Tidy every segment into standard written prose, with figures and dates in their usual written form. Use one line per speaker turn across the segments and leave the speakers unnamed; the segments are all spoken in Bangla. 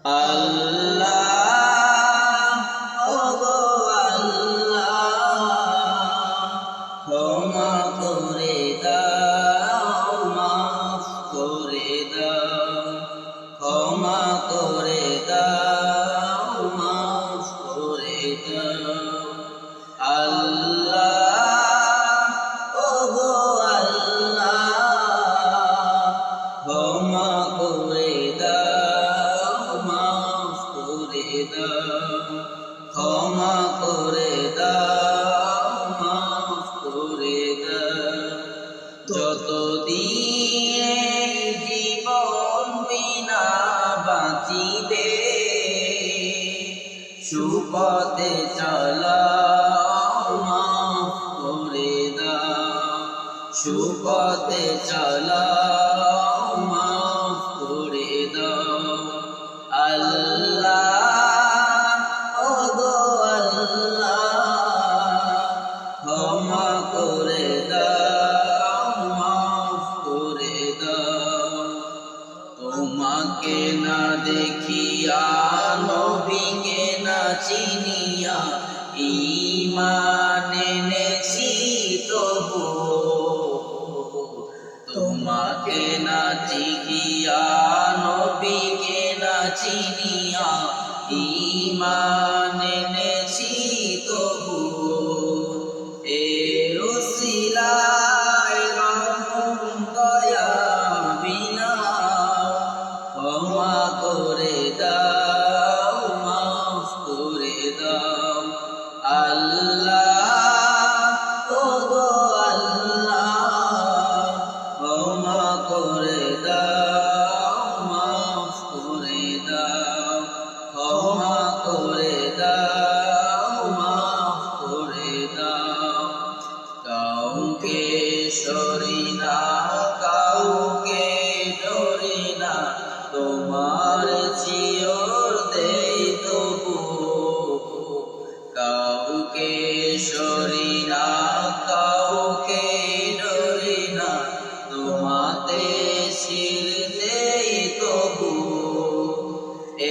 আল্লাহ ওগো আল্লাহ ক্ষমা করে দাও মাফ করে দাও ক্ষমা করে দাও মাফ করে দাও আল্লাহ ওগো আল্লাহ ক্ষমা করে দাও মাফ করে দাও ক্ষমা করে দাও মাফ করে দাও যতদিন জীবন বিনা বাঁচিবে সুপথে চালাও মাফ করে দাও সুপথে চালাও মাফ করে দাও আল্লাহ ওগো আল্লাহ ক্ষমা করে দাও মাফ করে দাও তোমাকে না দেখিয়া নবীকে না চিনিয়া ঈমান এনেছি তবু তোমাকে না দেখিয়া নবীকে না চিনিয়া ঈমান এনেছি তবু এর উসিলায় রহম দয়া বিনাও ক্ষমা করে দাও মাফ করে দাও আল্লাহ ওগো আল্লাহ ক্ষমা করে দাও মাফ করে দাও ক্ষমা করে দাও মাফ করে দাও কাউকে সরি না কাউকে ডরি না তোমার চিওর দেই তবু কাউকে সরি না কাউকে ডরি না তোমাতে শির দেই তবু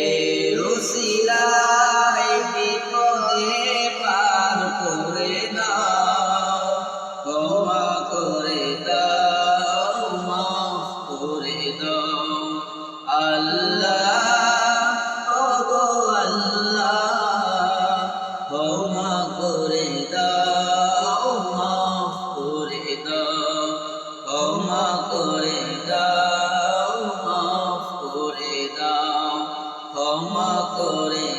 এর উসিলায় বিপদে পার করে দাও ক্ষমা করে দাও মাফ করে দাও আল্লাহ ওগো আল্লাহ ক্ষমা করে দাও মাফ করে দাও ক্ষমা করে দাও মাফ করে দাও ক্ষমা করে